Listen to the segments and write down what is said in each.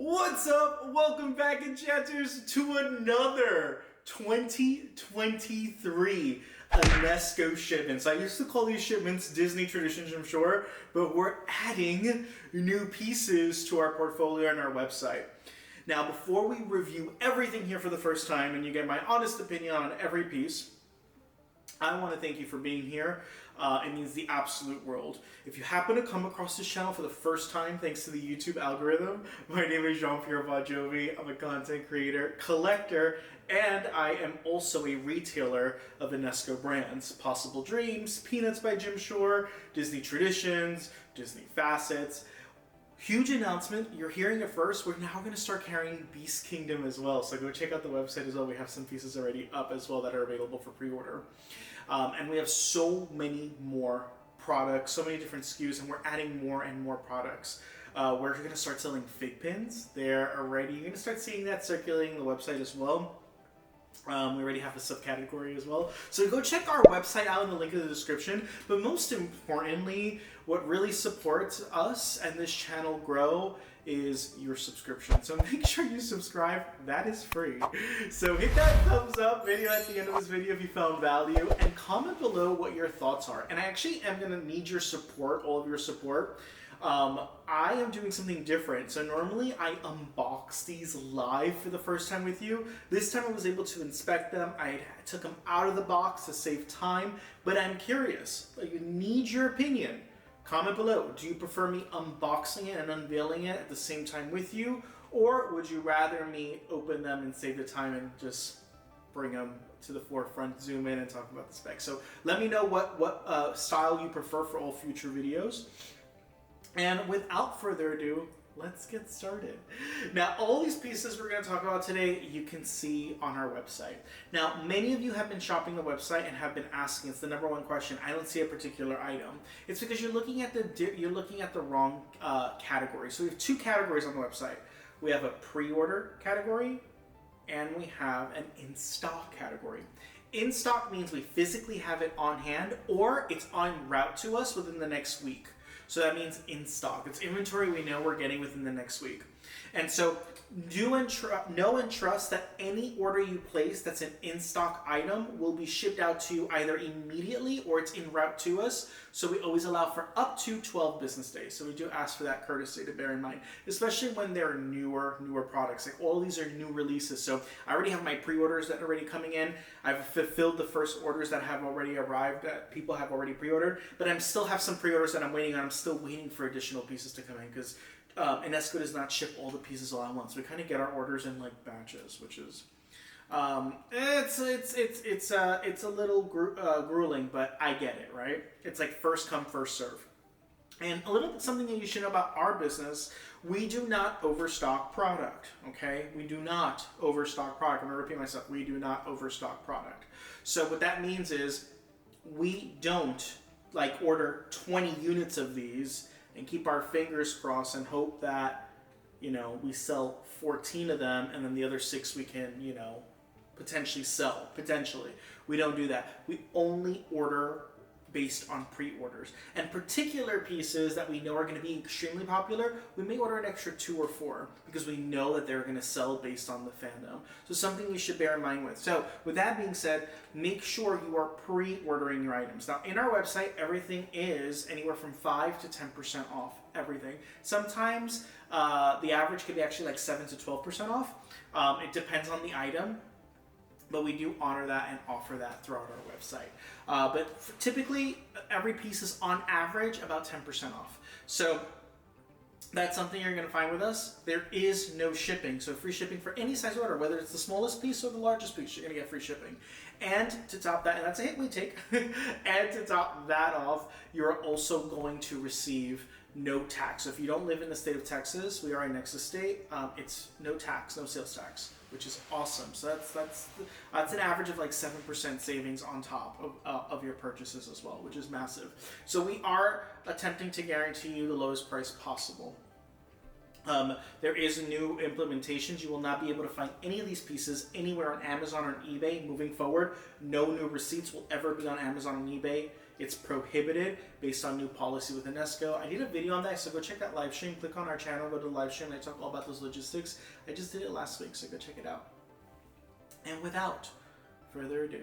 What's up? Welcome back, enchanters, to another 2023 UNESCO shipments. I used to call these shipments Disney traditions, I'm sure, but we're adding new pieces to our portfolio and our website. Now, before we review everything here for the first time and you get my honest opinion on every piece, I want to thank you for being here. It means the absolute world. If you happen to come across this channel for the first time, thanks to the YouTube algorithm, my name is Jean-Pierre Bajovi. I'm a content creator, collector, and I am also a retailer of UNESCO brands. Possible Dreams, Peanuts by Jim Shore, Disney Traditions, Disney Facets. Huge announcement, you're hearing it first, we're now going to start carrying Beast Kingdom as well, so go check out the website as well. We have some pieces already up as well that are available for pre-order. And we have so many more products, so many different SKUs, and we're adding more and more products. We're going to start selling fig pins. They're already, you're going to start seeing that circulating the website as well. We already have a subcategory as well. So go check our website out in the link in the description. But most importantly, what really supports us and this channel grow is your subscription. So make sure you subscribe. That is free. So hit that thumbs up video at the end of this video if you found value, and comment below what your thoughts are. And I actually am going to need your support, all of your support. I am doing something different. So normally I unbox these live for the first time with you. This time I was able to inspect them. I took them out of the box to save time, but I'm curious. I need your opinion. Comment below. Do you prefer me unboxing it and unveiling it at the same time with you? Or would you rather me open them and save the time and just bring them to the forefront, zoom in and talk about the specs? So let me know what style you prefer for all future videos. And without further ado, let's get started. Now, all these pieces we're going to talk about today, you can see on our website. Now, many of you have been shopping the website and have been asking, it's the number one question, I don't see a particular item. It's because you're looking at the wrong category. So we have two categories on the website. We have a pre-order category and we have an in-stock category. In stock means we physically have it on hand or it's en route to us within the next week. So that means in stock. It's inventory we know we're getting within the next week. And so know and trust that any order you place that's an in-stock item will be shipped out to you either immediately or it's en route to us. So we always allow for up to 12 business days. So we do ask for that courtesy to bear in mind, especially when they're newer products. Like all these are new releases. So I already have my pre-orders that are already coming in. I've fulfilled the first orders that have already arrived that people have already pre-ordered, but I still have some pre-orders that I'm waiting on. I'm still waiting for additional pieces to come in because UNESCO does not ship all the pieces all at once. We kind of get our orders in like batches, which is it's a little grueling, but I get it, right? It's like first come, first serve. And a little something that you should know about our business: we do not overstock product. Okay, we do not overstock product. I'm gonna repeat myself: we do not overstock product. So what that means is we don't like order 20 units of these and keep our fingers crossed and hope that, you know, we sell 14 of them and then the other 6 we can, you know, potentially sell. Potentially. We don't do that. We only order based on pre-orders. And particular pieces that we know are going to be extremely popular, we may order an extra 2 or 4 because we know that they're going to sell based on the fandom. So something you should bear in mind with. So with that being said, make sure you are pre-ordering your items. Now in our website, everything is anywhere from 5 to 10% off. Everything. Sometimes the average could be actually like 7 to 12% off. It depends on the item. But we do honor that and offer that throughout our website. But typically, every piece is on average about 10% off. So that's something you're going to find with us. There is no shipping. So free shipping for any size order, whether it's the smallest piece or the largest piece, you're going to get free shipping. And to top that, and that's a hit we take, and to top that off, you're also going to receive no tax. So if you don't live in the state of Texas, we are a Nexus state, it's no tax, no sales tax, which is awesome. So that's an average of like 7% savings on top of your purchases as well, which is massive. So we are attempting to guarantee you the lowest price possible. There is new implementations. You will not be able to find any of these pieces anywhere on Amazon or eBay moving forward. No new receipts will ever be on Amazon and eBay. It's prohibited based on new policy with UNESCO. I did a video on that, so go check that live stream. Click on our channel, go to the live stream, and I talk all about those logistics. I just did it last week, so go check it out. And without further ado,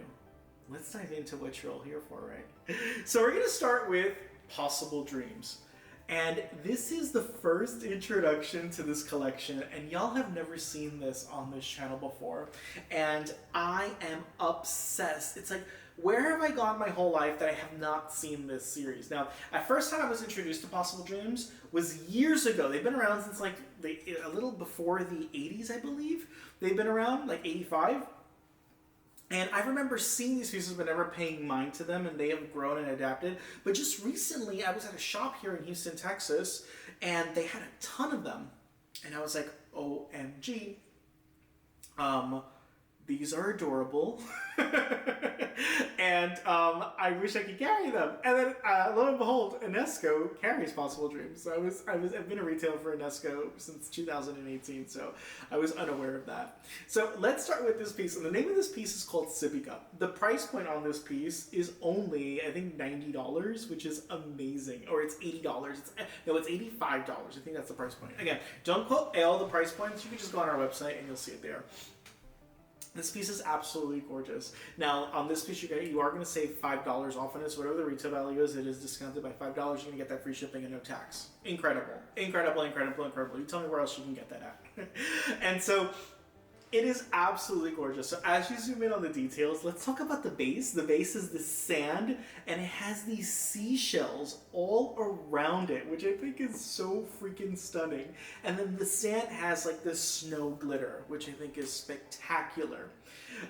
let's dive into what you're all here for, right? So we're going to start with possible dreams. And this is the first introduction to this collection, and y'all have never seen this on this channel before. And I am obsessed. It's like, where have I gone my whole life that I have not seen this series? Now, at first time I was introduced to Possible Dreams was years ago. They've been around since like a little before the 80s, I believe. They've been around, like 85. And I remember seeing these pieces but never paying mind to them, and they have grown and adapted. But just recently, I was at a shop here in Houston, Texas, and they had a ton of them. And I was like, OMG, these are adorable. And I wish I could carry them. And then lo and behold, UNESCO carries Possible Dreams. So I've been a retailer for UNESCO since 2018, so I was unaware of that. So let's start with this piece. And the name of this piece is called Sippy Cup. The price point on this piece is only, I think, $90, which is amazing. Or it's $80. It's $85. I think that's the price point. Again, don't quote all the price points. You can just go on our website and you'll see it there. This piece is absolutely gorgeous. Now, on this piece, you are going to save $5 off on it. So whatever the retail value is, it is discounted by $5. You're going to get that free shipping and no tax. Incredible. Incredible, incredible, incredible. You tell me where else you can get that at. And so it is absolutely gorgeous. So as you zoom in on the details, let's talk about the base. The base is the sand, and it has these seashells all around it, which I think is so freaking stunning. And then the sand has like this snow glitter, which I think is spectacular.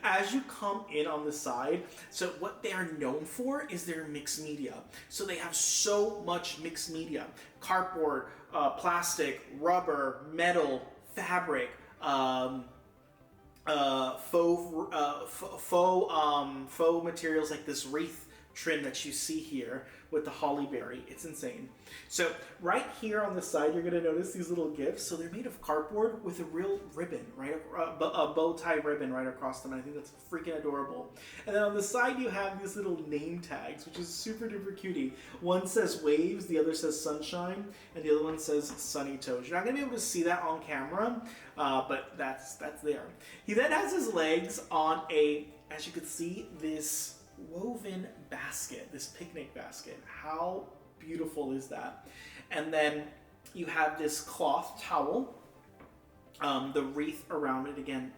As you come in on the side, so what they are known for is their mixed media. So they have so much mixed media: cardboard, plastic, rubber, metal, fabric, faux materials like this wreath trim that you see here with the holly berry. It's insane. So right here on the side, you're going to notice these little gifts. So they're made of cardboard with a real ribbon, right? A bow tie ribbon right across them. And I think that's freaking adorable. And then on the side, you have these little name tags, which is super duper cutie. One says waves, the other says sunshine, and the other one says sunny toes. You're not going to be able to see that on camera, but that's there. He then has his legs on as you can see, this woven basket, this picnic basket. How beautiful is that? And then you have this cloth towel, the wreath around it. Again,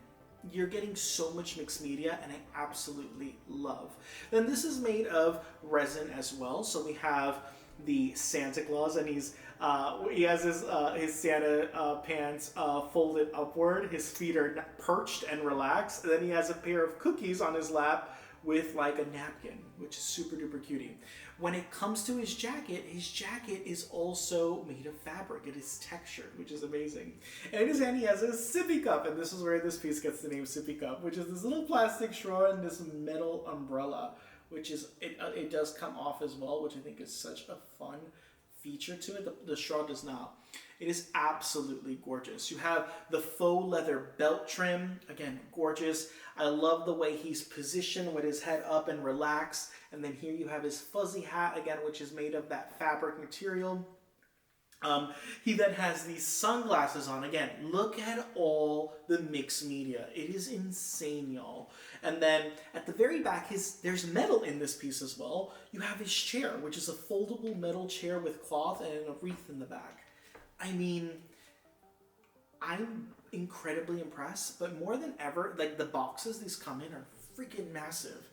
you're getting so much mixed media, and I absolutely love. Then this is made of resin as well. So we have the Santa Claus, and he has his Santa pants folded upward. His feet are perched and relaxed. And then he has a pair of cookies on his lap with like a napkin, which is super duper cutie. When it comes to his jacket is also made of fabric. It is textured, which is amazing. And in his hand, he has a sippy cup, and this is where this piece gets the name Sippy Cup, which is this little plastic straw and this metal umbrella, which is, it does come off as well, which I think is such a fun feature to it. The straw does not. It is absolutely gorgeous. You have the faux leather belt trim. Again, gorgeous. I love the way he's positioned with his head up and relaxed. And then here you have his fuzzy hat, again, which is made of that fabric material. He then has these sunglasses on. Again, look at all the mixed media. It is insane, y'all. And then at the very back, there's metal in this piece as well. You have his chair, which is a foldable metal chair with cloth and a wreath in the back. I mean, I'm incredibly impressed, but more than ever, like the boxes these come in are freaking massive.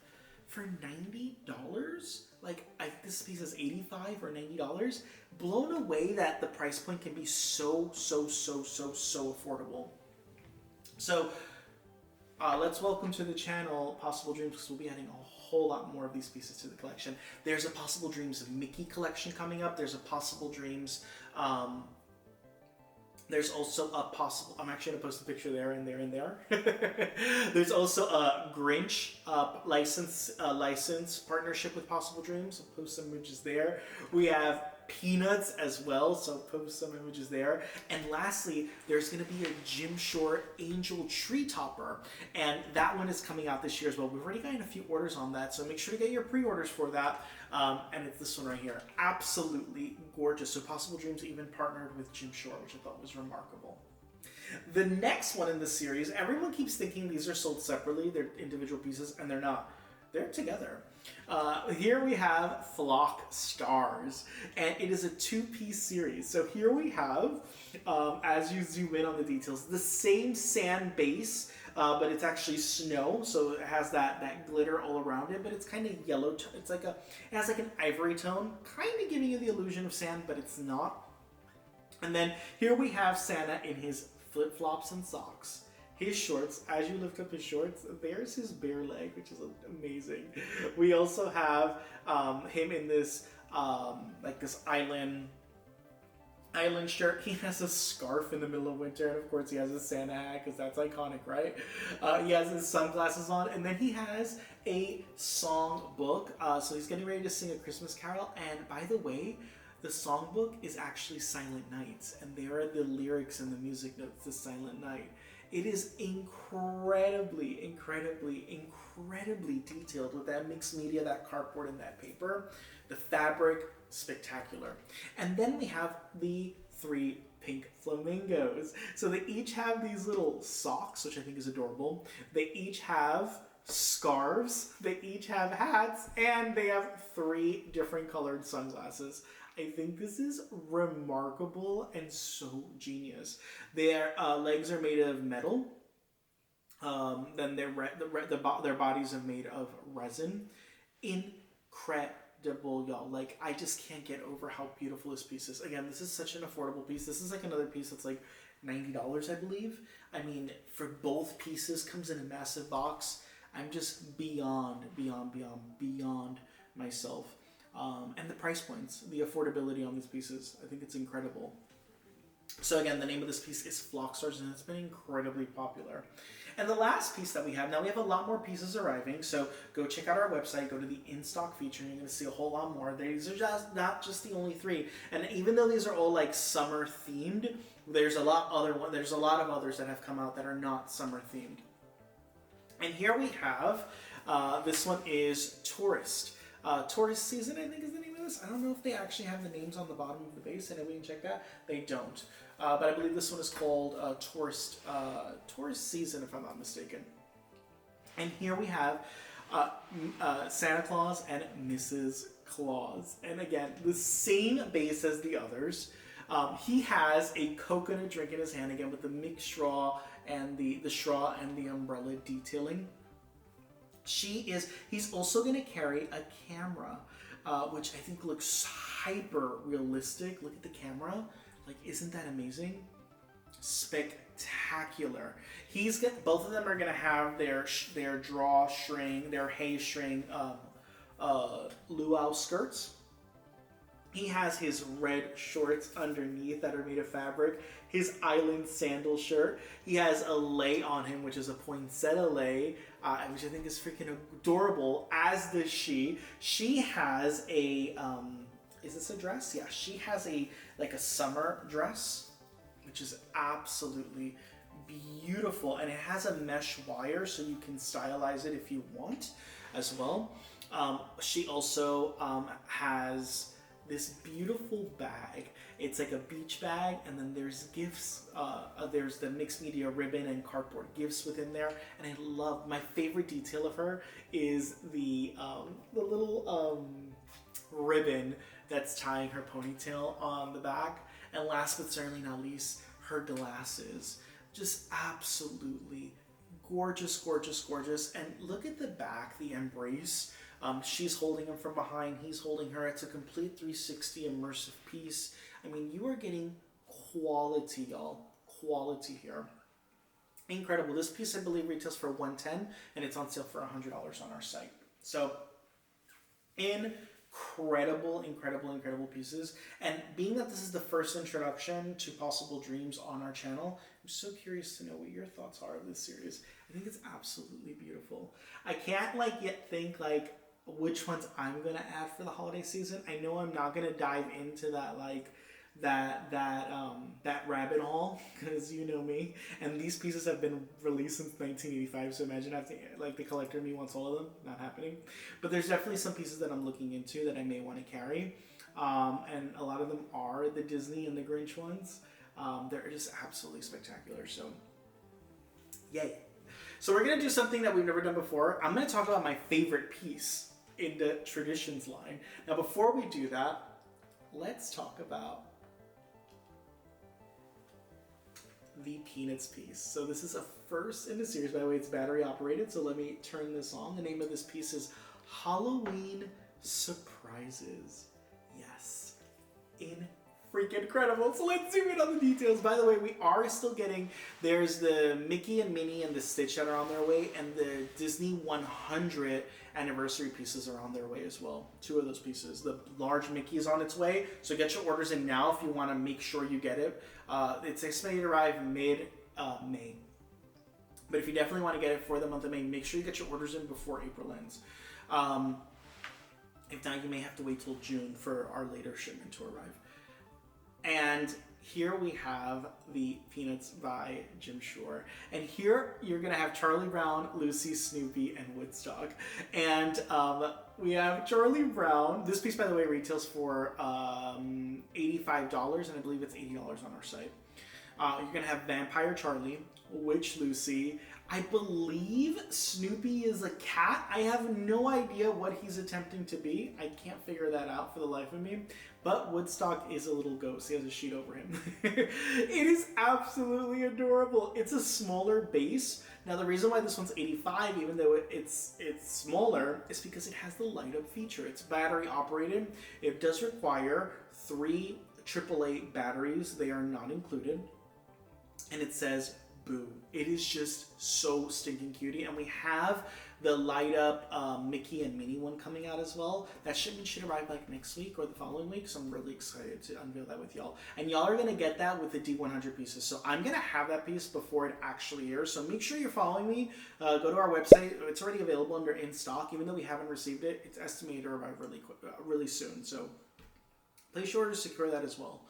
For $90, like this piece is $85 or $90. Blown away that the price point can be so affordable. So let's welcome to the channel Possible Dreams, because we'll be adding a whole lot more of these pieces to the collection. There's a Possible Dreams Mickey collection coming up. There's a Possible Dreams. There's also a possible, I'm actually going to post a picture there and there and there. There's also a Grinch license partnership with Possible Dreams. I'll post some images there. We have peanuts as well, so post some images there. And lastly, there's going to be a Jim Shore Angel Tree Topper, and that one is coming out this year as well. We've already gotten a few orders on that, so make sure to get your pre-orders for that. And it's this one right here. Absolutely gorgeous. So Possible Dreams even partnered with Jim Shore, which I thought was remarkable. The next one in the series, everyone keeps thinking these are sold separately, they're individual pieces, and they're not. They're together. Here we have Flock Stars, and it is a two-piece series. So here we have, as you zoom in on the details, the same sand base, but it's actually snow, so it has that glitter all around it, but it's kind of yellow. It has like an ivory tone, kind of giving you the illusion of sand, but it's not. And then here we have Santa in his flip-flops and socks. His shorts, as you lift up his shorts, there's his bare leg, which is amazing. We also have him in this like this island shirt. He has a scarf in the middle of winter, and of course he has a Santa hat because that's iconic, right? He has his sunglasses on, and then he has a song book. So he's getting ready to sing a Christmas carol. And by the way, the songbook is actually Silent Nights, and there are the lyrics and the music notes to Silent Night. It is incredibly detailed with that mixed media, that cardboard and that paper. The fabric, spectacular. And then we have the 3 pink flamingos. So they each have these little socks, which I think is adorable. They each have scarves, they each have hats, and they have 3 different colored sunglasses. I think this is remarkable and so genius. Their legs are made of metal. Then their bodies are made of resin. Incredible, y'all. Like, I just can't get over how beautiful this piece is. Again, this is such an affordable piece. This is like another piece that's like $90, I believe. I mean, for both pieces, comes in a massive box. I'm just beyond myself. And the price points, the affordability on these pieces, I think it's incredible. So again, the name of this piece is Flock Stars, and it's been incredibly popular. And the last piece that we have, now we have a lot more pieces arriving, so go check out our website, go to the in-stock feature, and you're going to see a whole lot more. These are not just the only 3. And even though these are all like summer themed, there's a lot of others that have come out that are not summer themed. And here we have, this one is Tourist. Tourist Season, I think is the name of this. I don't know if they actually have the names on the bottom of the base, and we can check that. They don't. But I believe this one is called Tourist Season, if I'm not mistaken. And here we have Santa Claus and Mrs. Claus. And again, the same base as the others. He has a coconut drink in his hand, again, with the mixed straw and the straw and the umbrella detailing. He's also going to carry a camera, which I think looks hyper realistic. Look at the camera. Like, isn't that amazing? Spectacular. Both of them are going to have their drawstring, their hay-string luau skirts. He has his red shorts underneath that are made of fabric, his island sandal shirt. He has a lei on him, which is a poinsettia lei, which I think is freaking adorable, as does she. She has a, is this a dress? Yeah, she has a summer dress, which is absolutely beautiful. And it has a mesh wire, so you can stylize it if you want as well. She also has this beautiful bag. It's like a beach bag, and then there's gifts. There's the mixed media ribbon and cardboard gifts within there. And I love, my favorite detail of her is the little ribbon that's tying her ponytail on the back. And last but certainly not least, her glasses. Just absolutely gorgeous, gorgeous, gorgeous. And look at the back, the embrace. She's holding him from behind, he's holding her. It's a complete 360 immersive piece. I mean, you are getting quality, y'all. Quality here. Incredible. This piece, I believe, retails for $110, and it's on sale for $100 on our site. So, incredible pieces. And being that this is the first introduction to Possible Dreams on our channel, I'm so curious to know what your thoughts are of this series. I think it's absolutely beautiful. I can't yet think which ones I'm gonna add for the holiday season. I know I'm not gonna dive into that that rabbit hole, because you know me, and these pieces have been released since 1985, so imagine having like the collector in me wants all of them. Not happening. But there's definitely some pieces that I'm looking into that I may want to carry, and a lot of them are the Disney and the Grinch ones. They're just absolutely spectacular, so yay. So we're gonna do something that we've never done before. I'm gonna talk about my favorite piece in the Traditions line. Now before we do that, let's talk about the Peanuts piece. So this is a first in the series. By the way, it's battery operated, so let me turn this on. The name of this piece is Halloween Surprises. Yes, in freaking incredible. So let's zoom in on the details. By the way, we are still getting, there's the Mickey and Minnie and the Stitch that are on their way, and the Disney 100 anniversary pieces are on their way as well. 2 of those pieces. The large Mickey is on its way, so get your orders in now if you want to make sure you get it. It's estimated to arrive mid-May. But if you definitely want to get it for the month of May, make sure you get your orders in before April ends. If not, you may have to wait till June for our later shipment to arrive. And here we have the Peanuts by Jim Shore. And here you're going to have Charlie Brown, Lucy, Snoopy, and Woodstock. And we have Charlie Brown. This piece, by the way, retails for $85, and I believe it's $80 on our site. You're going to have Vampire Charlie, Witch Lucy. I believe Snoopy is a cat. I have no idea what he's attempting to be. I can't figure that out for the life of me. But Woodstock is a little ghost. He has a sheet over him. It is absolutely adorable. It's a smaller base. Now the reason why this one's 85, even though it's smaller, is because it has the light up feature. It's battery operated. It does require 3 AAA batteries. They are not included. And it says boo. It is just so stinking cutie. And we have the light up Mickey and Minnie one coming out as well. That shipment should arrive like next week or the following week, so I'm really excited to unveil that with y'all. And y'all are gonna get that with the D100 pieces. So I'm gonna have that piece before it actually airs. So make sure you're following me. Go to our website. It's already available under in stock. Even though we haven't received it, it's estimated to arrive really quick, really soon. So place your order to secure that as well.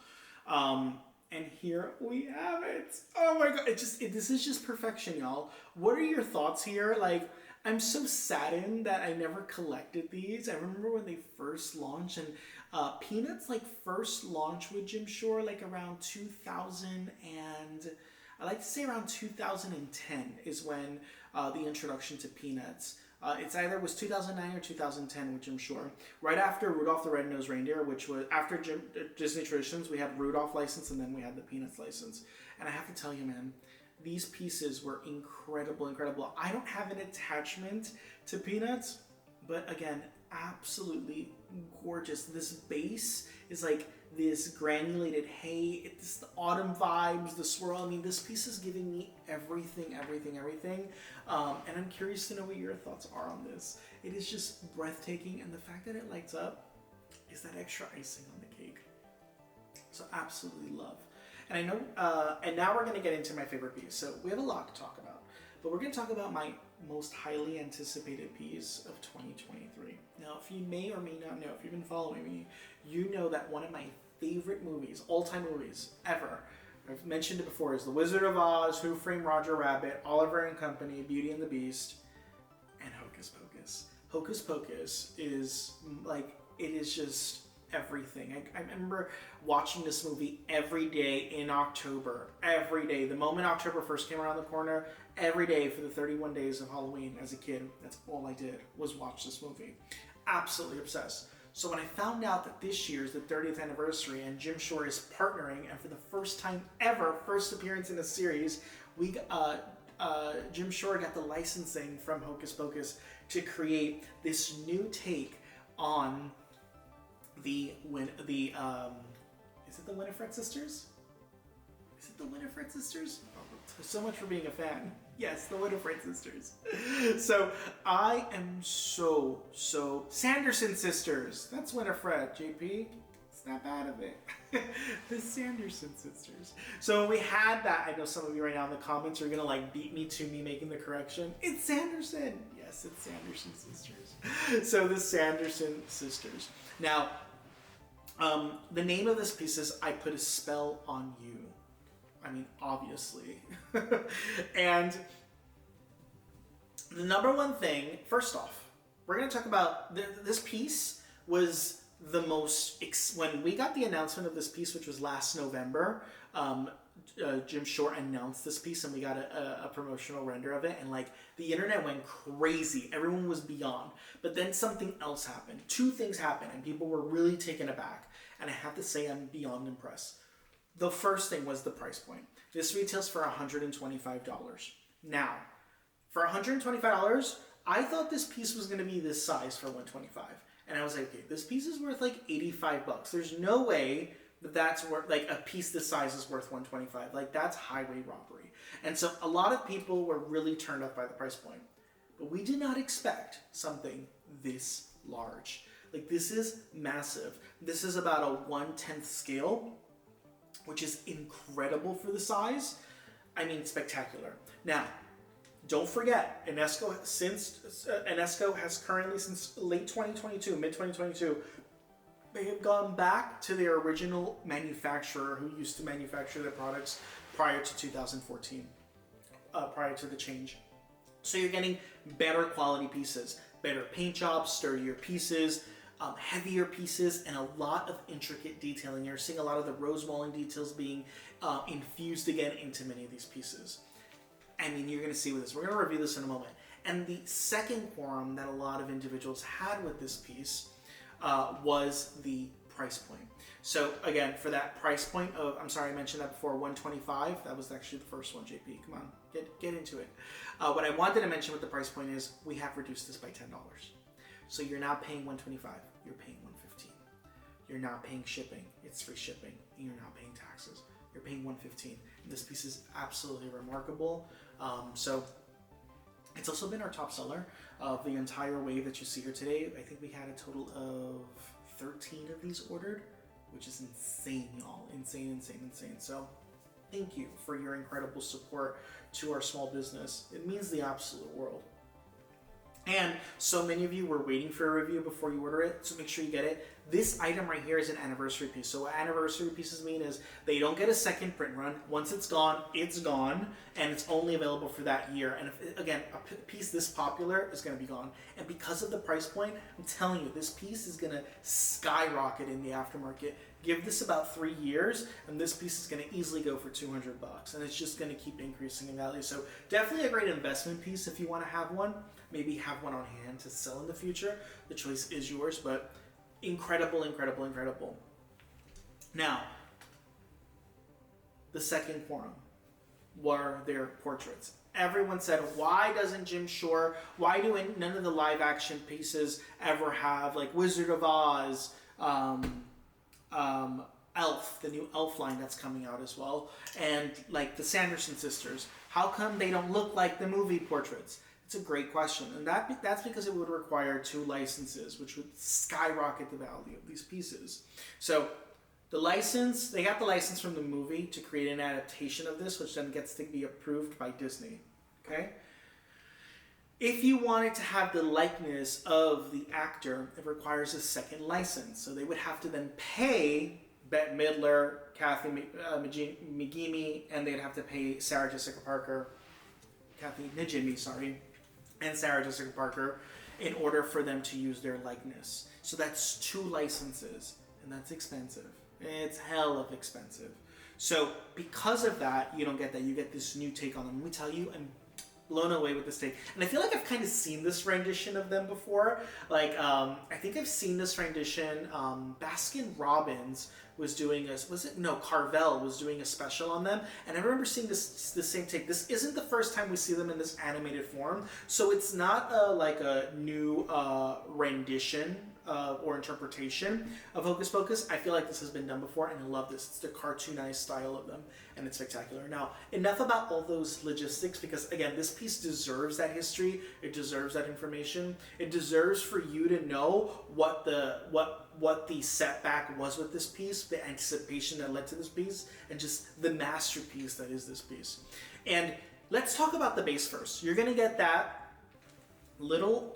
And here we have it. Oh my god, this is just perfection, y'all. What are your thoughts here? Like, I'm so saddened that I never collected these. I remember when they first launched, and Peanuts like first launched with Jim Shore like around 2000, and I like to say around 2010 is when the introduction to Peanuts. It's either was 2009 or 2010 with Jim Shore. Right after Rudolph the Red-Nosed Reindeer, which was after Disney Traditions, we had Rudolph license, and then we had the Peanuts license. And I have to tell you, man, these pieces were incredible. I don't have an attachment to Peanuts, but again, absolutely gorgeous. This base is like this granulated hay. It's the autumn vibes, the swirl. I mean, this piece is giving me everything. And I'm curious to know what your thoughts are on this. It is just breathtaking, and the fact that it lights up is that extra icing on the cake. So absolutely love. And I know, and now we're going to get into my favorite piece. So we have a lot to talk about, but we're going to talk about my most highly anticipated piece of 2023. Now, if you may or may not know, if you've been following me, you know that one of my favorite movies, all-time movies ever, I've mentioned it before, is The Wizard of Oz, Who Framed Roger Rabbit, Oliver and Company, Beauty and the Beast, and Hocus Pocus. Hocus Pocus is like, it is just everything. I remember watching this movie every day in October. Every day. The moment October 1st came around the corner, every day for the 31 days of Halloween as a kid, that's all I did was watch this movie. Absolutely obsessed. So when I found out that this year is the 30th anniversary and Jim Shore is partnering, and for the first time ever, first appearance in a series, Jim Shore got the licensing from Hocus Pocus to create this new take on is it the Winifred sisters? Is it the Winifred sisters? Oh, so much for being a fan. Yes, the Winifred sisters. So I am so Sanderson sisters. That's Winifred, JP. Snap out of it. The Sanderson sisters. So when we had that, I know some of you right now in the comments are gonna like beat me to me making the correction. It's Sanderson. Yes, it's Sanderson Sisters. So the Sanderson Sisters. Now, the name of this piece is I Put a Spell on You. I mean, obviously. And the number one thing, first off, we're going to talk about this piece was the most, when we got the announcement of this piece, which was last November, Jim Shore announced this piece and we got a promotional render of it, and like the internet went crazy. Everyone was beyond. But then something else happened. Two things happened and people were really taken aback. And I have to say I'm beyond impressed. The first thing was the price point. This retails for $125. Now, for $125, I thought this piece was going to be this size for $125. And I was like, okay, this piece is worth like $85. There's no way that's worth, like a piece this size is worth $125. Like that's highway robbery. And so a lot of people were really turned up by the price point. But we did not expect something this large. Like this is massive. This is about a 1/10 scale, which is incredible for the size. I mean, spectacular. Now, don't forget, Enesco has currently, since late 2022, mid 2022, they have gone back to their original manufacturer who used to manufacture their products prior to 2014, prior to the change. So you're getting better quality pieces, better paint jobs, sturdier pieces, heavier pieces, and a lot of intricate detailing. You're seeing a lot of the rose mulling details being infused again into many of these pieces. I mean, you're going to see with this. We're going to review this in a moment. And the second quorum that a lot of individuals had with this piece was the price point. So again, for that price point of, I'm sorry, I mentioned that before, $125. That was actually the first one, JP. Come on, get into it. What I wanted to mention with the price point is we have reduced this by $10. So you're not paying $125. You're paying $115. You're not paying shipping. It's free shipping. And you're not paying taxes. You're paying $115. This piece is absolutely remarkable. So it's also been our top seller of the entire wave that you see here today. I think we had a total of 13 of these ordered, which is insane, y'all. Insane. So thank you for your incredible support to our small business. It means the absolute world. And so many of you were waiting for a review before you order it, so make sure you get it. This item right here is an anniversary piece. So what anniversary pieces mean is they don't get a second print run. Once it's gone, and it's only available for that year. And if, again, a piece this popular is going to be gone. And because of the price point, I'm telling you, this piece is going to skyrocket in the aftermarket. Give this about 3 years, and this piece is going to easily go for $200, and it's just going to keep increasing in value. So definitely a great investment piece if you want to have one. Maybe have one on hand to sell in the future. The choice is yours, but incredible. Now, the second quorum were their portraits. Everyone said, why doesn't Jim Shore, why do none of the live action pieces ever have, like Wizard of Oz, Elf, the new Elf line that's coming out as well, and like the Sanderson sisters, how come they don't look like the movie portraits? It's a great question, and that's because it would require 2 licenses, which would skyrocket the value of these pieces. So the license, they got the license from the movie to create an adaptation of this, which then gets to be approved by Disney, okay? If you wanted to have the likeness of the actor, it requires a second license. So they would have to then pay Bette Midler, Kathy McGeamy, and they'd have to pay Sarah Jessica Parker, Kathy Najimy, sorry, and Sarah Jessica Parker in order for them to use their likeness. So that's 2 licenses, and that's expensive. It's hell of expensive. So because of that, you don't get that. You get this new take on them. Let me tell you, I'm blown away with this take. And I feel like I've kind of seen this rendition of them before. Like, I think I've seen this rendition. Baskin Robbins was doing Carvel was doing a special on them. And I remember seeing the same take. This isn't the first time we see them in this animated form. So it's not like a new rendition or interpretation of Hocus Pocus. I feel like this has been done before, and I love this. It's the cartoonized style of them, and it's spectacular. Now, enough about all those logistics, because again, this piece deserves that history. It deserves that information. It deserves for you to know what the setback was with this piece, the anticipation that led to this piece, and just the masterpiece that is this piece. And let's talk about the base first. You're gonna get that little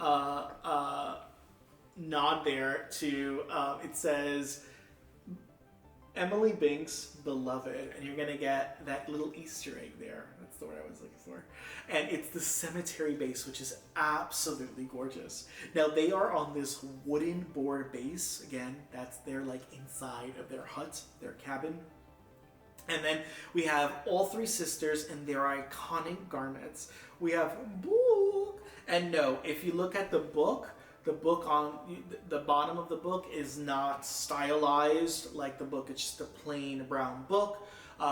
nod there to it says Emily Binks, beloved, and you're gonna get that little Easter egg there. That's the word I was looking for. And it's the cemetery base, which is absolutely gorgeous. Now they are on this wooden board base. Again, that's their like inside of their hut, their cabin. And then we have all three sisters in their iconic garments. We have book, and no, if you look at the book on the bottom of the book is not stylized like the book. It's just a plain brown book.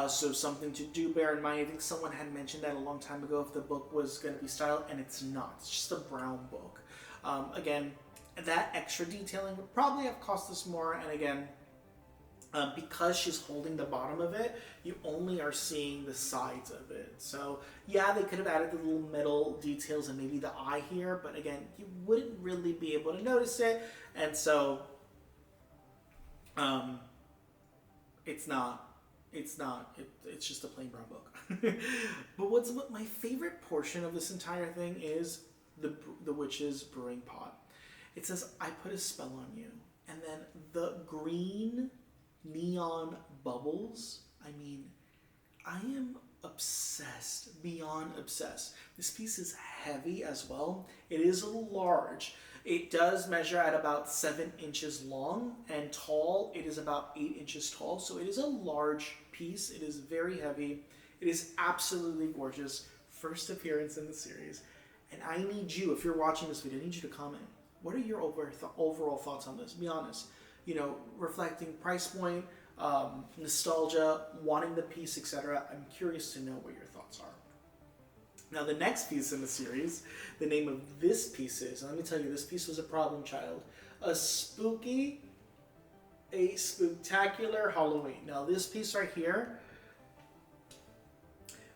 So something to do, bear in mind. I think someone had mentioned that a long time ago if the book was going to be styled, and it's not. It's just a brown book. Again, that extra detailing would probably have cost us more, and again, because she's holding the bottom of it, you only are seeing the sides of it. So yeah, they could have added the little metal details and maybe the eye here, but again, you wouldn't really be able to notice it. And so it's just a plain brown book. But my favorite portion of this entire thing is the witch's brewing pot. It says, "I put a spell on you," and then the green neon bubbles. I mean, I am obsessed, beyond obsessed. This piece is heavy as well. It is large. It does measure at about 7 inches long, and tall, it is about 8 inches tall. So it is a large piece. It is very heavy. It is absolutely gorgeous. First appearance in the series. And I need you, if you're watching this video, I need you to comment. What are your overall thoughts on this? Be honest. You know, reflecting price point, nostalgia, wanting the piece, etc. I'm curious to know what your thoughts are. Now, the next piece in the series, the name of this piece is, and let me tell you, this piece was a problem child. A Spooktacular Halloween. Now, this piece right here,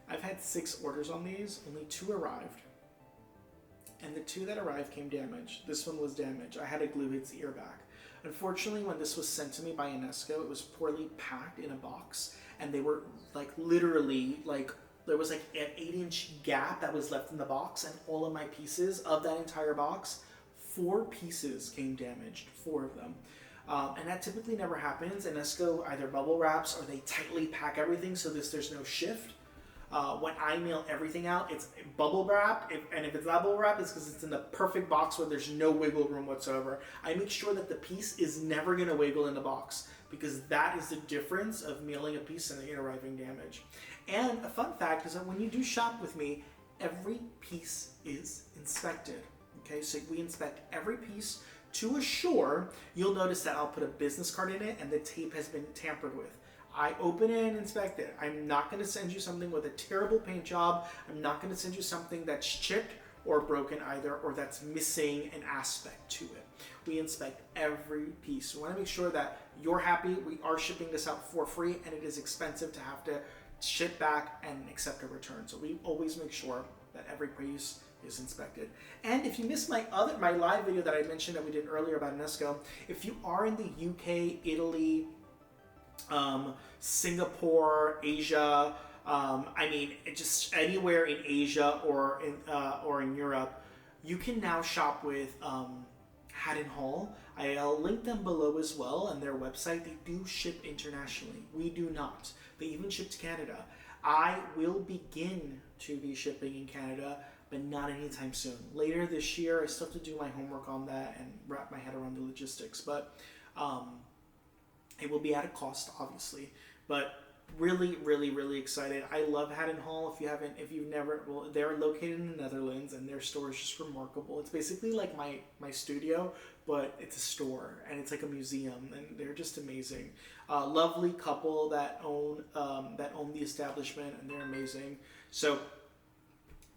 I've had 6 orders on these, only 2 arrived. And the 2 that arrived came damaged. This one was damaged. I had to glue its ear back. Unfortunately, when this was sent to me by UNESCO, it was poorly packed in a box, and they were like literally like there was like an 8-inch gap that was left in the box, and all of my pieces of that entire box, 4 pieces came damaged, 4 of them. And that typically never happens. UNESCO either bubble wraps or they tightly pack everything so there's no shift. When I mail everything out, it's bubble wrapped, and if it's not bubble wrapped, it's because it's in the perfect box where there's no wiggle room whatsoever. I make sure that the piece is never going to wiggle in the box, because that is the difference of mailing a piece and it arriving damaged. And a fun fact is that when you do shop with me, every piece is inspected. Okay, so we inspect every piece to assure. You'll notice that I'll put a business card in it and the tape has been tampered with. I open it and inspect it. I'm not going to send you something with a terrible paint job. I'm not going to send you something that's chipped or broken either, or that's missing an aspect to it. We inspect every piece. We want to make sure that you're happy. We are shipping this out for free, and it is expensive to have to ship back and accept a return. So we always make sure that every piece is inspected. And if you missed my live video that I mentioned that we did earlier about UNESCO, if you are in the UK, Italy, Singapore, Asia, I mean, just anywhere in Asia or in Europe, you can now shop with Haddon Hall. I'll link them below as well, and their website. They do ship internationally. We do not. They even ship to Canada. I will begin to be shipping in Canada, but not anytime soon. Later this year, I still have to do my homework on that and wrap my head around the logistics, but it will be at a cost, obviously, but really, really, really excited. I love Haddon Hall. If you've never, well, they're located in the Netherlands, and their store is just remarkable. It's basically like my studio, but it's a store, and it's like a museum, and they're just amazing. Lovely couple that own the establishment, and they're amazing. So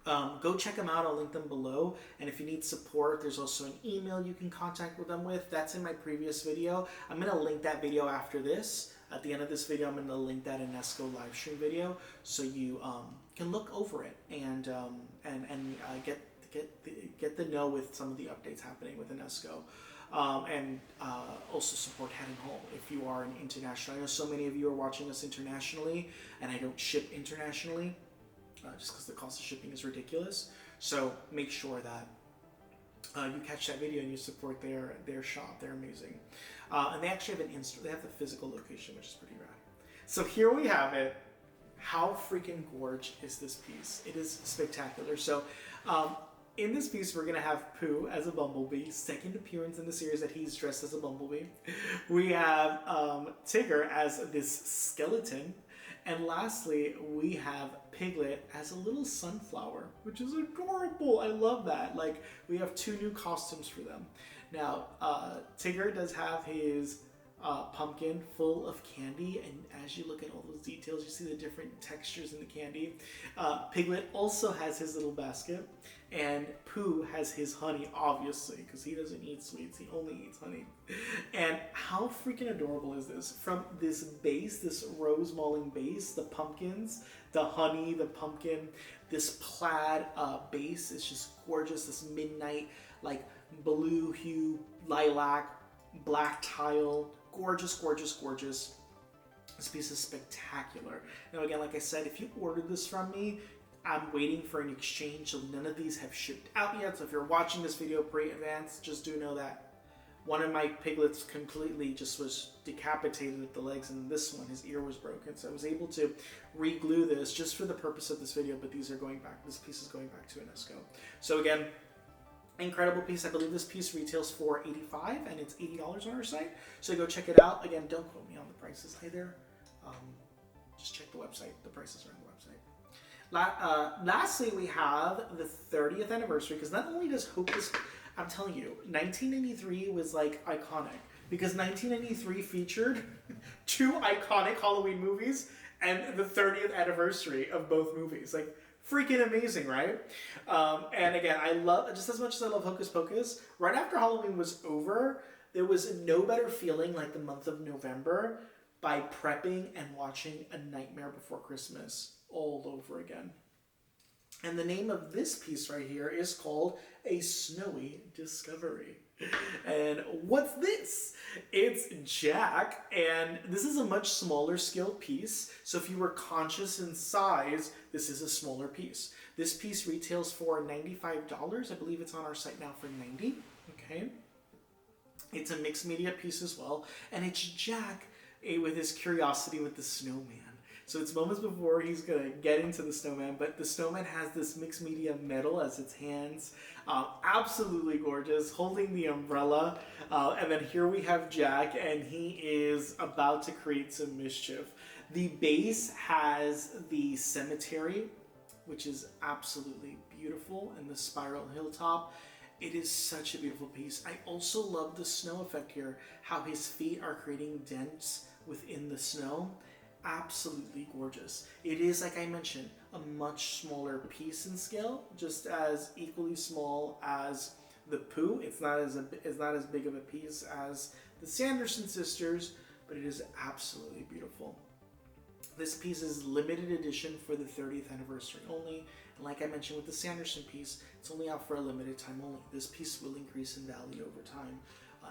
go check them out. I'll link them below. And if you need support, there's also an email you can contact with them with. That's in my previous video. I'm going to link that video after this. At the end of this video, I'm going to link that UNESCO live stream video, so you can look over it and get the know with some of the updates happening with UNESCO. And also support Haddon Hall if you are an international. I know so many of you are watching us internationally, and I don't ship internationally. Just because the cost of shipping is ridiculous. So make sure that you catch that video and you support their shop. They're amazing, and they actually have they have the physical location, which is pretty rad. So here we have it. How freaking gorgeous is this piece? It is spectacular. So in this piece, we're going to have Pooh as a bumblebee, second appearance in the series that he's dressed as a bumblebee. We have Tigger as this skeleton. And lastly, we have Piglet as a little sunflower, which is adorable. I love that. Like, we have 2 new costumes for them. Now, Tigger does have his pumpkin full of candy, and as you look at all those details, you see the different textures in the candy. Piglet also has his little basket, and Pooh has his honey, obviously, because he doesn't eat sweets, he only eats honey. And how freaking adorable is this? From this base, this rose mulling base, the pumpkins, the honey, the pumpkin, this plaid base is just gorgeous, this midnight, like, blue hue, lilac, black tile, gorgeous, gorgeous, gorgeous. This piece is spectacular. Now again, like I said, if you ordered this from me, I'm waiting for an exchange, so none of these have shipped out yet. So if you're watching this video pre-advance, just do know that one of my piglets completely just was decapitated at the legs, and this one, his ear was broken. So I was able to re-glue this just for the purpose of this video, but these are going back, this piece is going back to UNESCO. So again, incredible piece. I believe this piece retails for $85 and it's $80 on our site. So go check it out. Again, don't quote me on the prices either. Just check the website. The prices are on the website. Lastly, we have the 30th anniversary, because not only does Hocus, I'm telling you, 1993 was like iconic, because 1993 featured 2 iconic Halloween movies and the 30th anniversary of both movies. Like, freaking amazing, right? And again, I love, just as much as I love Hocus Pocus, right after Halloween was over, there was no better feeling like the month of November by prepping and watching A Nightmare Before Christmas all over again. And the name of this piece right here is called A Snowy Discovery. And what's this? It's Jack, and this is a much smaller scale piece. So if you were conscious in size, this is a smaller piece. This piece retails for $95. I believe it's on our site now for $90. Okay. It's a mixed media piece as well, and it's Jack with his curiosity with the snowman. So it's moments before he's gonna get into the snowman, but the snowman has this mixed media medal as its hands. Absolutely gorgeous, holding the umbrella. And then here we have Jack, and he is about to create some mischief. The base has the cemetery, which is absolutely beautiful, and the spiral hilltop. It is such a beautiful piece. I also love the snow effect here, how his feet are creating dents within the snow. Absolutely gorgeous. It is, like I mentioned, a much smaller piece in scale, just as equally small as the Pooh. It's not as big of a piece as the Sanderson sisters, but it is absolutely beautiful. This piece is limited edition for the 30th anniversary only, and like I mentioned with the Sanderson piece, it's only out for a limited time only. This piece will increase in value over time.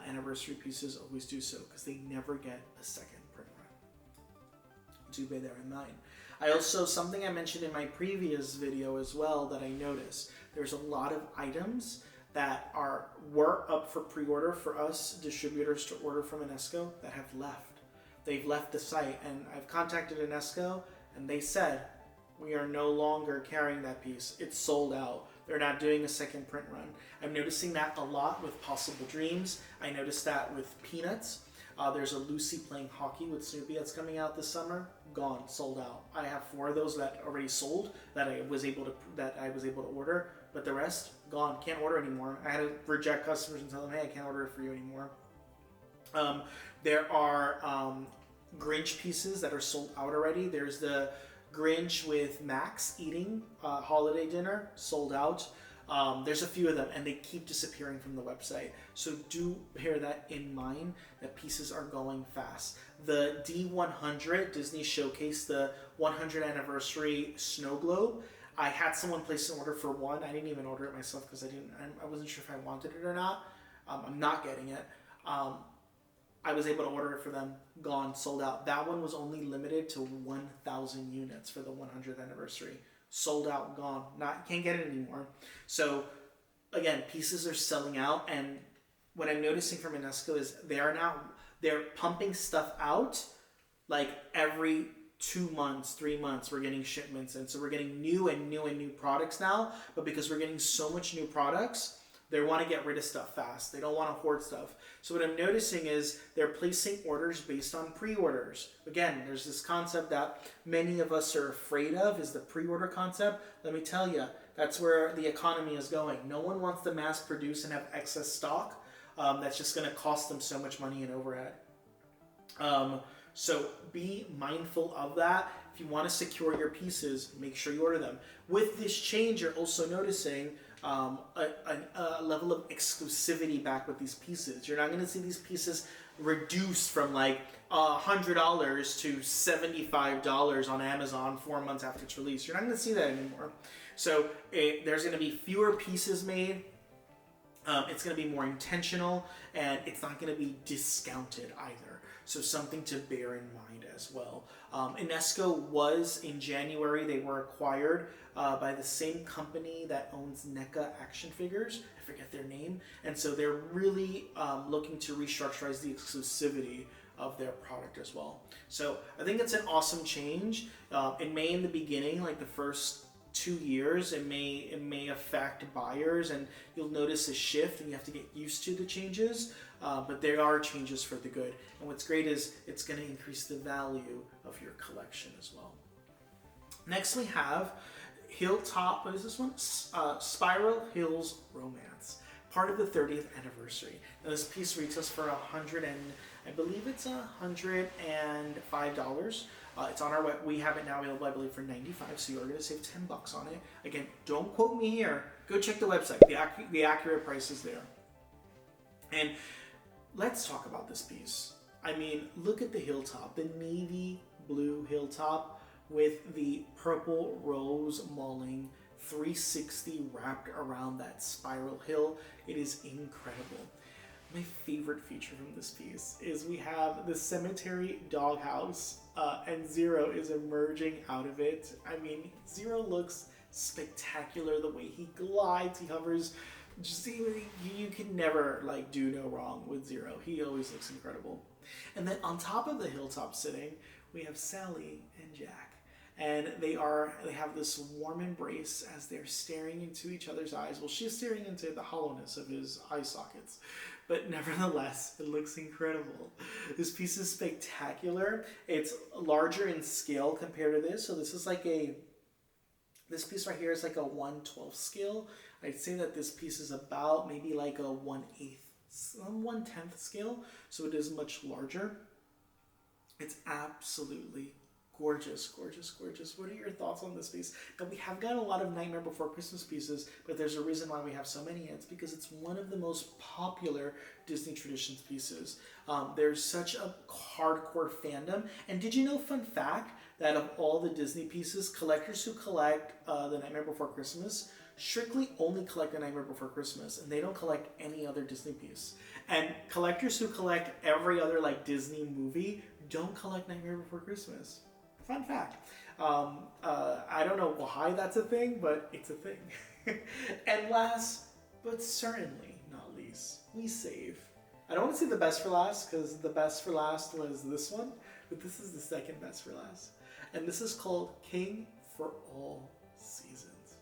Anniversary pieces always do so, because they never get a second print run. Do bear that in mind. I also, something I mentioned in my previous video as well that I noticed, there's a lot of items that were up for pre-order for us distributors to order from UNESCO that have left. They've left the site, and I've contacted UNESCO, and they said, we are no longer carrying that piece. It's sold out. They're not doing a second print run. I'm noticing that a lot with Possible Dreams. I noticed that with Peanuts. There's a Lucy playing hockey with Snoopy that's coming out this summer. Gone, sold out. I have 4 of those that already sold that I was able to order, but the rest gone. Can't order anymore. I had to reject customers and tell them, hey, I can't order it for you anymore. There are Grinch pieces that are sold out already. There's the Grinch with Max eating holiday dinner, sold out. There's a few of them, and they keep disappearing from the website. So do bear that in mind, that pieces are going fast. The D100 Disney Showcase, the 100th anniversary snow globe, I had someone place an order for one. I didn't even order it myself because I wasn't sure if I wanted it or not. I'm not getting it. I was able to order it for them. Gone, sold out. That one was only limited to 1,000 units for the 100th anniversary. Sold out, gone. Can't get it anymore. So again, pieces are selling out, and what I'm noticing from Enesco is they're pumping stuff out like every 2 months, 3 months. We're getting shipments, and so we're getting new products now. But because we're getting so much new products, they want to get rid of stuff fast. They don't want to hoard stuff. So what I'm noticing is they're placing orders based on pre-orders. Again, there's this concept that many of us are afraid of, is the pre-order concept. Let me tell you, that's where the economy is going. No one wants to mass produce and have excess stock. That's just going to cost them so much money in overhead. So be mindful of that. If you want to secure your pieces, make sure you order them. With this change, you're also noticing a level of exclusivity back with these pieces. You're not going to see these pieces reduced from like $100 to $75 on Amazon 4 months after its release. You're not going to see that anymore. So there's going to be fewer pieces made. It's going to be more intentional, and it's not going to be discounted either. So something to bear in mind as well. Enesco was, in January, they were acquired by the same company that owns NECA action figures. I forget their name. And so they're really looking to restructurize the exclusivity of their product as well. So I think it's an awesome change. It may, in the beginning, like the first 2 years, it may affect buyers, and you'll notice a shift, and you have to get used to the changes. But there are changes for the good. And what's great is it's going to increase the value of your collection as well. Next we have Hilltop, what is this one? Spiral Hills Romance, part of the 30th anniversary. Now this piece retails for I believe it's $105. It's on our web. We have it now available, I believe, for $95. So you're going to save $10 on it. Again, don't quote me here. Go check the website. The accurate price is there. And let's talk about this piece. I mean, look at the hilltop, the navy blue hilltop with the purple rose mulling 360 wrapped around that spiral hill. It is incredible. My favorite feature from this piece is we have the cemetery doghouse, and Zero is emerging out of it. I mean, Zero looks spectacular the way he glides, he hovers. Just you can never like do no wrong with Zero. He always looks incredible. And then on top of the hilltop sitting, we have Sally and Jack. And they have this warm embrace as they're staring into each other's eyes. Well, she's staring into the hollowness of his eye sockets. But nevertheless, it looks incredible. This piece is spectacular. It's larger in scale compared to this. So this piece right here is like a 1/12 scale. I'd say that this piece is about maybe like a 1/10 scale. So it is much larger. It's absolutely gorgeous, gorgeous, gorgeous. What are your thoughts on this piece? Now, we have got a lot of Nightmare Before Christmas pieces, but there's a reason why we have so many. It's because it's one of the most popular Disney Traditions pieces. There's such a hardcore fandom. And did you know, fun fact, that of all the Disney pieces, collectors who collect the Nightmare Before Christmas strictly only collect the Nightmare Before Christmas, and they don't collect any other Disney piece. And collectors who collect every other like Disney movie don't collect Nightmare Before Christmas. Fun fact. I don't know why that's a thing, but it's a thing. And last, but certainly not least, we save. I don't want to say the best for last, because the best for last was this one, but this is the second best for last. And this is called King for All Seasons.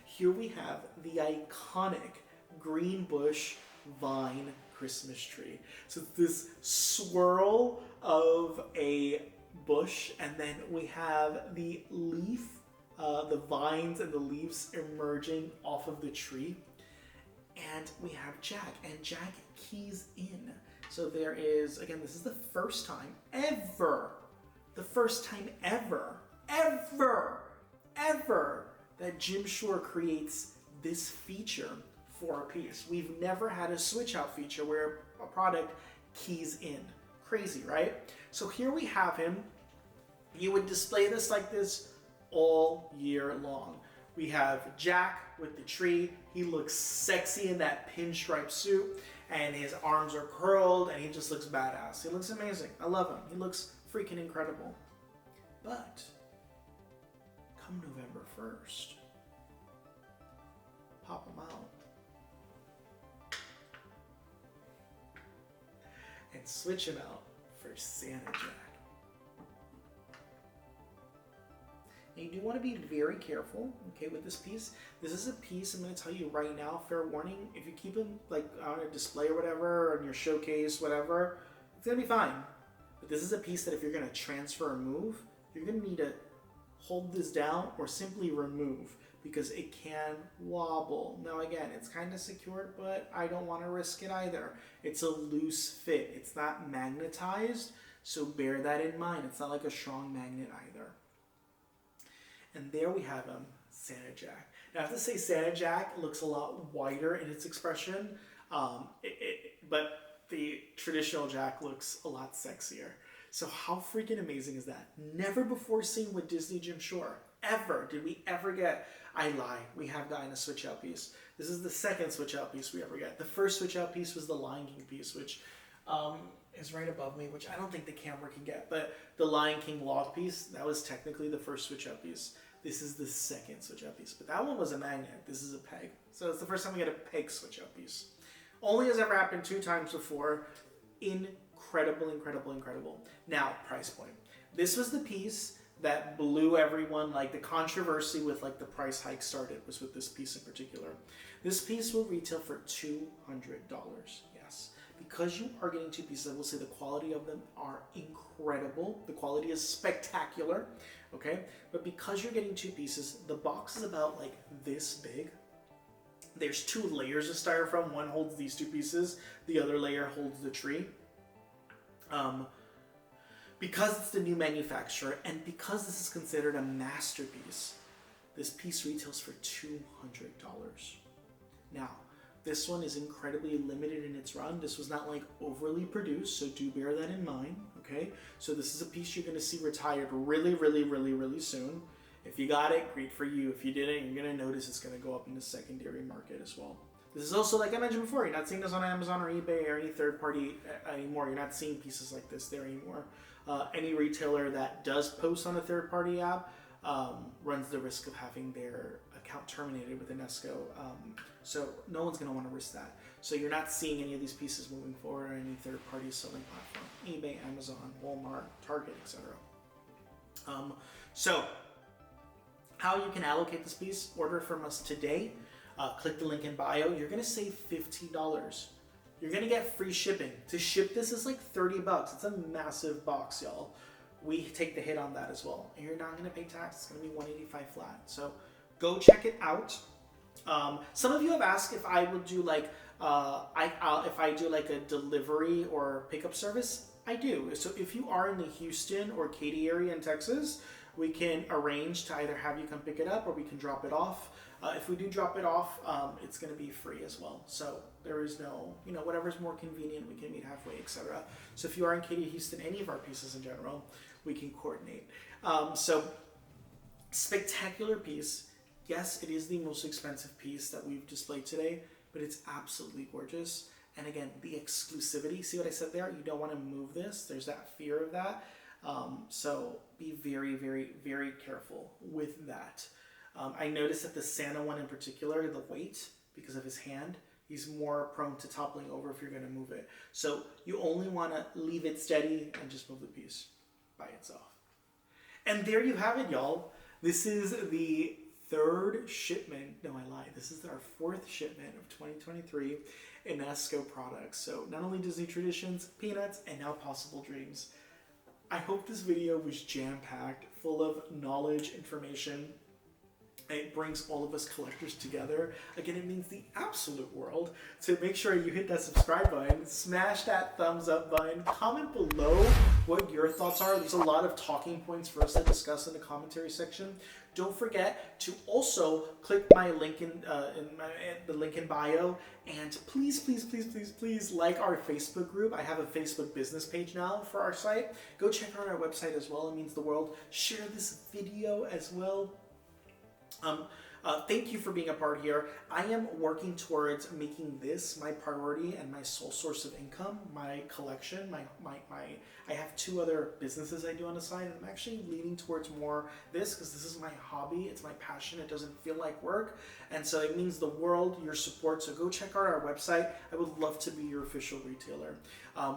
Here we have the iconic green bush vine Christmas tree. So this swirl of a bush, and then we have the leaf, the vines and the leaves emerging off of the tree. And we have Jack, and Jack keys in. So there is, again, this is the first time ever that Jim Shore creates this feature for a piece. We've never had a switch out feature where a product keys in. Crazy, right? So here we have him. You would display this like this all year long. We have Jack with the tree. He looks sexy in that pinstripe suit, and his arms are curled, and he just looks badass. He looks amazing. I love him. He looks freaking incredible. But come November 1st, pop him out. and switch them out for Santa Jack. Now you do want to be very careful, okay, with this piece. This is a piece, I'm going to tell you right now, fair warning, if you keep them like on a display or whatever, or in your showcase, whatever, it's going to be fine. But this is a piece that if you're going to transfer or move, you're going to need to hold this down or simply remove because it can wobble. Now again, it's kind of secured, but I don't want to risk it either. It's a loose fit. It's not magnetized, so bear that in mind. It's not like a strong magnet either. And there we have him, Santa Jack. Now I have to say Santa Jack looks a lot wider in its expression, but the traditional Jack looks a lot sexier. So how freaking amazing is that? Never before seen with Disney Jim Shore. Ever did we ever get, I lie, we have gotten a switch out piece. This is the second switch out piece we ever get. The first switch out piece was the Lion King piece, which is right above me, which I don't think the camera can get, but the Lion King log piece, that was technically the first switch out piece. This is the second switch out piece, but that one was a magnet. This is a peg. So it's the first time we get a peg switch out piece. Only has ever happened 2 times before. Incredible, incredible, incredible. Now, price point. This was the piece that blew everyone, like the controversy with like the price hike started was with this piece in particular. This piece will retail for $200, yes. Because you are getting 2 pieces, I will say the quality of them are incredible. The quality is spectacular, okay? But because you're getting 2 pieces, the box is about like this big. There's 2 layers of styrofoam. One holds these 2 pieces. The other layer holds the tree. Because it's the new manufacturer and because this is considered a masterpiece, this piece retails for $200. Now, this one is incredibly limited in its run. This was not like overly produced, so do bear that in mind, okay? So this is a piece you're gonna see retired really, really, really, really soon. If you got it, great for you. If you didn't, you're gonna notice it's gonna go up in the secondary market as well. This is also, like I mentioned before, you're not seeing this on Amazon or eBay or any third party anymore. You're not seeing pieces like this there anymore. Any retailer that does post on a third party app runs the risk of having their account terminated with Enesco. So no one's gonna wanna risk that. So you're not seeing any of these pieces moving forward on any third party selling platform. eBay, Amazon, Walmart, Target, etc. So how you can allocate this piece, order it from us today. Click the link in bio. You're gonna save $50. You're gonna get free shipping. To ship this is like $30. It's a massive box, y'all. We take the hit on that as well. And you're not gonna pay tax. It's gonna be $185 flat. So go check it out. Some of you have asked if I would do like if I do like a delivery or pickup service. I do. So if you are in the Houston or Katy area in Texas, we can arrange to either have you come pick it up or we can drop it off. If we do drop it off, it's going to be free as well. So there is no, whatever's more convenient, we can meet halfway, etc. So if you are in Katy, Houston, any of our pieces in general, we can coordinate. So spectacular piece. Yes, it is the most expensive piece that we've displayed today, but it's absolutely gorgeous. And again, the exclusivity, see what I said there? You don't want to move this. There's that fear of that. So be very, very, very careful with that. I noticed that the Santa one in particular, the weight, because of his hand, he's more prone to toppling over if you're going to move it. So you only want to leave it steady and just move the piece by itself. And there you have it, y'all. This is the 3rd shipment. No, I lied. This is our 4th shipment of 2023 Enesco products. So not only Disney Traditions, Peanuts, and now Possible Dreams. I hope this video was jam-packed, full of knowledge, information. It brings all of us collectors together. Again, it means the absolute world. So make sure you hit that subscribe button, smash that thumbs up button, comment below what your thoughts are. There's a lot of talking points for us to discuss in the commentary section. Don't forget to also click my link in the link in bio, and please, please, please, please, please like our Facebook group. I have a Facebook business page now for our site. Go check out our website as well. It means the world. Share this video as well. Thank you for being a part here. I am working towards making this my priority and my sole source of income, my collection, I have 2 other businesses I do on the side, and I'm actually leaning towards more this because this is my hobby, it's my passion, it doesn't feel like work, and so it means the world, your support, so go check out our website. I would love to be your official retailer.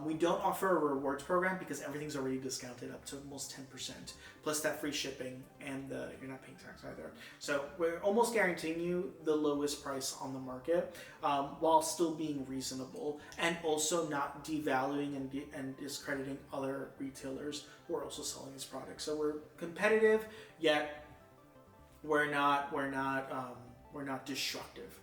We don't offer a rewards program because everything's already discounted up to almost 10%, plus that free shipping, and you're not paying tax either. So we're almost guaranteeing you the lowest price on the market, while still being reasonable, and also not devaluing and discrediting other retailers who are also selling these products. So we're competitive, yet we're not destructive.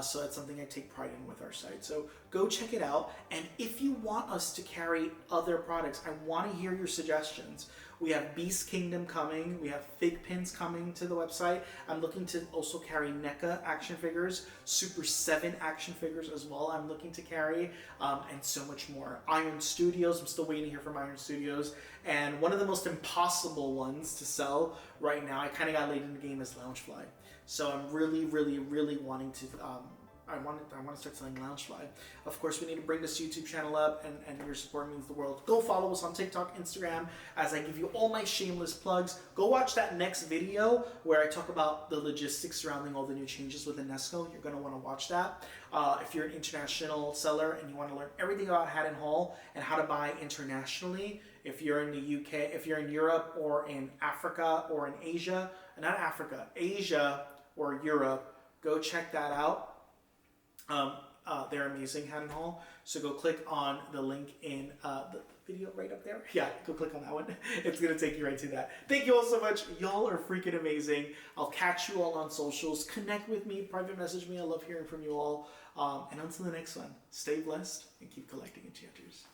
So that's something I take pride in with our site. So go check it out. And if you want us to carry other products, I want to hear your suggestions. We have Beast Kingdom coming. We have Fig Pins coming to the website. I'm looking to also carry NECA action figures, Super 7 action figures as well I'm looking to carry, and so much more. Iron Studios, I'm still waiting to hear from Iron Studios. And one of the most impossible ones to sell right now, I kind of got late in the game, is Loungefly. So I'm really wanting to, I want to start selling Loungefly. Of course, we need to bring this YouTube channel up, and your support means the world. Go follow us on TikTok, Instagram, as I give you all my shameless plugs. Go watch that next video where I talk about the logistics surrounding all the new changes with Nesco. You're going to want to watch that. If you're an international seller and you want to learn everything about Hat and Haul and how to buy internationally, if you're in the UK, if you're in Europe or in Africa or in Asia, not Africa, Asia or Europe, go check that out. They're amazing, Hat and Haul. So go click on the link in the video right up there. Yeah, go click on that one. It's going to take you right to that. Thank you all so much. Y'all are freaking amazing. I'll catch you all on socials. Connect with me, private message me. I love hearing from you all. And until the next one, stay blessed and keep collecting enchanters.